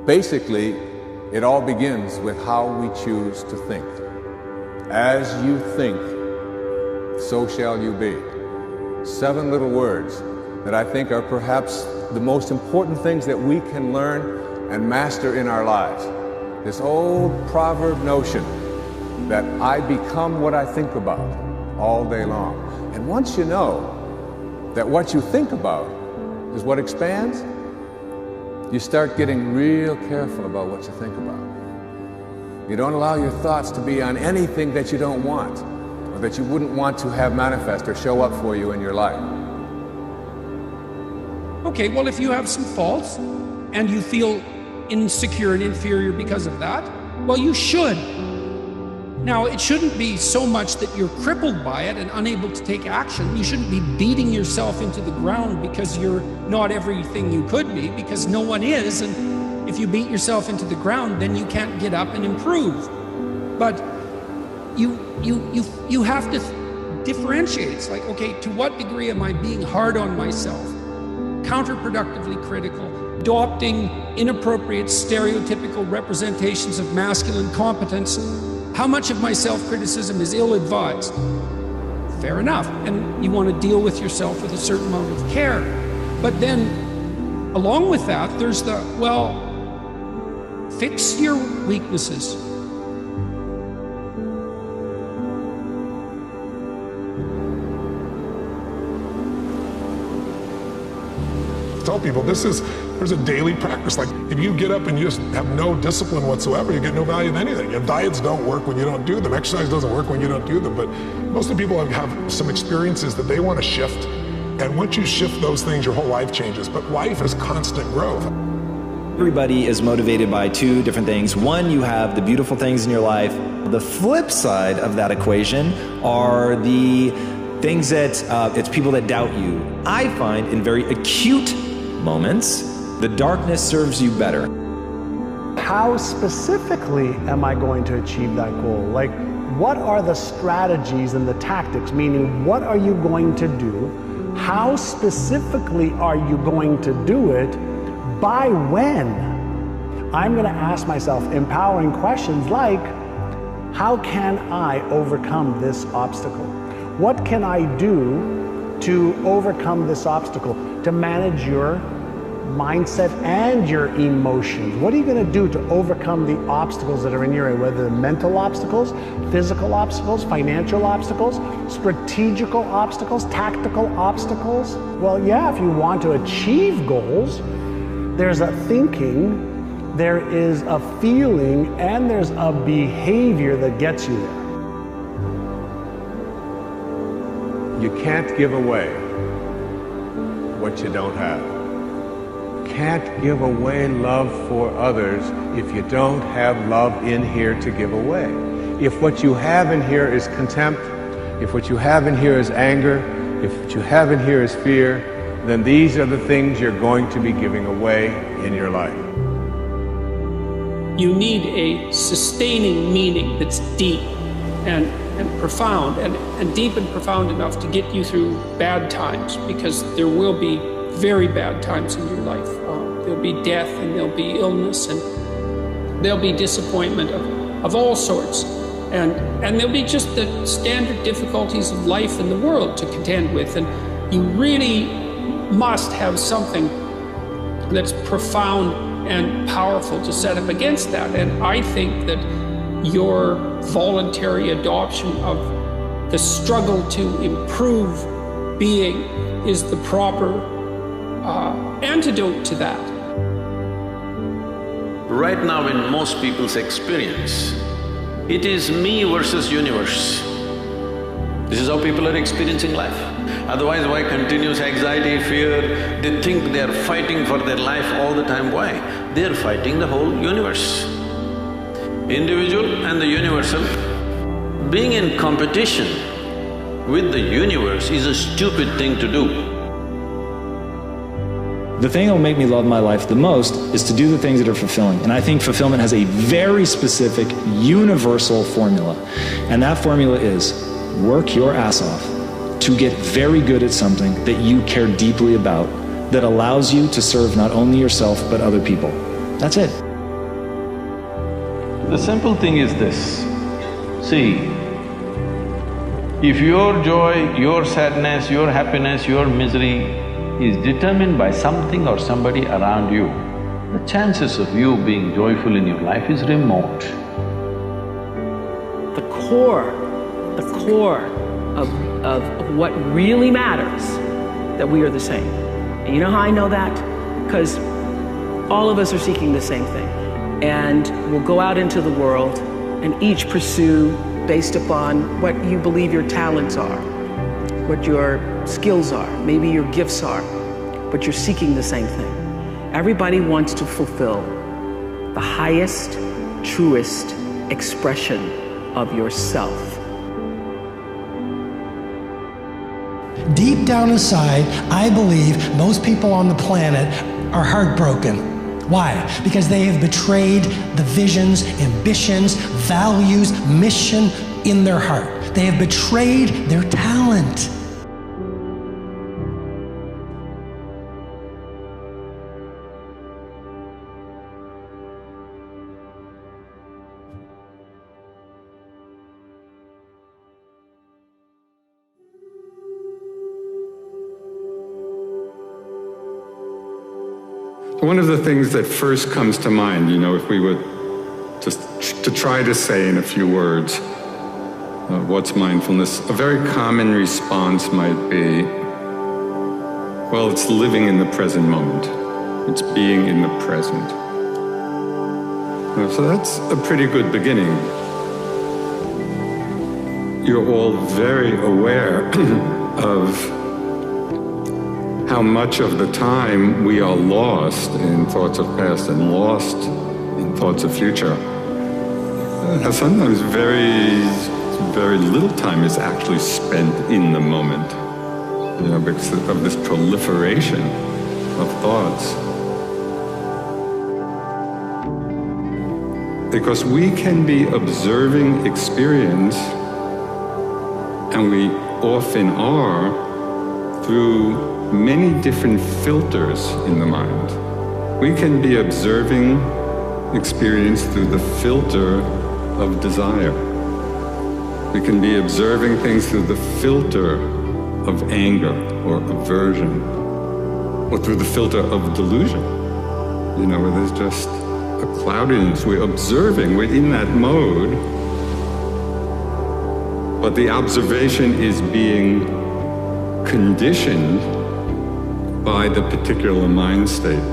Basically, it all begins with how we choose to think. As you think, so shall you be. 7 little words that I think are perhaps the most important things that we can learn and master in our lives. This old proverb notion that I become what I think about all day long. And once you know that what you think about is what expands, you start getting real careful about what you think about. You don't allow your thoughts to be on anything that you don't want, or that you wouldn't want to have manifest or show up for you in your life. Okay, well, if you have some faults and you feel insecure and inferior because of that, well, you should. Now, it shouldn't be so much that you're crippled by it and unable to take action. You shouldn't be beating yourself into the ground because you're not everything you could be, because no one is. And if you beat yourself into the ground, then you can't get up and improve. But you have to differentiate. It's like, okay, to what degree am I being hard on myself, counterproductively critical, adopting inappropriate stereotypical representations of masculine competence? How much of my self-criticism is ill-advised? Fair enough. And you want to deal with yourself with a certain amount of care. But then, along with that, there's the, well, fix your weaknesses. Tell people there's a daily practice. Like if you get up and you just have no discipline whatsoever, you get no value in anything. Your diets don't work when you don't do them. Exercise doesn't work when you don't do them. But most of the people have some experiences that they want to shift. And once you shift those things, your whole life changes. But life is constant growth. Everybody is motivated by 2 different things. One, you have the beautiful things in your life. The flip side of that equation are the things that it's people that doubt you. I find in very acute moments, the darkness serves you better. How specifically am I going to achieve that goal? Like, what are the strategies and the tactics? Meaning, what are you going to do? How specifically are you going to do it? By when? I'm going to ask myself empowering questions like, how can I overcome this obstacle? What can I do to overcome this obstacle? To manage your mindset and your emotions. What are you going to do to overcome the obstacles that are in your way, whether they're mental obstacles, physical obstacles, financial obstacles, strategical obstacles, tactical obstacles? Well, yeah, if you want to achieve goals, there's a thinking, there is a feeling, and there's a behavior that gets you there. You can't give away what you don't have. You can't give away love for others if you don't have love in here to give away. If what you have in here is contempt, if what you have in here is anger, if what you have in here is fear, then these are the things you're going to be giving away in your life. You need a sustaining meaning that's deep and profound, and deep and profound enough to get you through bad times, because there will be very bad times in your life. There'll be death, and there'll be illness, and there'll be disappointment of all sorts. And there'll be just the standard difficulties of life in the world to contend with. And you really must have something that's profound and powerful to set up against that. And I think that your voluntary adoption of the struggle to improve being is the proper antidote to that. Right now in most people's experience, it is me versus universe. This is how people are experiencing life. Otherwise, why continuous anxiety, fear? They think they are fighting for their life all the time. Why? They are fighting the whole universe. Individual and the universal. Being in competition with the universe is a stupid thing to do. The thing that will make me love my life the most is to do the things that are fulfilling. And I think fulfillment has a very specific, universal formula. And that formula is work your ass off to get very good at something that you care deeply about, that allows you to serve not only yourself but other people. That's it. The simple thing is this, see, if your joy, your sadness, your happiness, your misery is determined by something or somebody around you, the chances of you being joyful in your life is remote. The core of what really matters, that we are the same. And you know how I know that? Because all of us are seeking the same thing. And we'll go out into the world and each pursue based upon what you believe your talents are, what your skills are, maybe your gifts are, but you're seeking the same thing. Everybody wants to fulfill the highest, truest expression of yourself. Deep down inside, I believe most people on the planet are heartbroken. Why? Because they have betrayed the visions, ambitions, values, mission in their heart. They have betrayed their talent. One of the things that first comes to mind, if we were just to try to say in a few words, what's mindfulness, a very common response might be, well, it's living in the present moment. It's being in the present. So that's a pretty good beginning. You're all very aware of how much of the time we are lost in thoughts of past and lost in thoughts of future. Sometimes very little time is actually spent in the moment, because of this proliferation of thoughts. Because we can be observing experience, and we often are, through many different filters in the mind. We can be observing experience through the filter of desire. We can be observing things through the filter of anger or aversion, or through the filter of delusion, where there's just a cloudiness. We're observing, we're in that mode, but the observation is being conditioned by the particular mind state.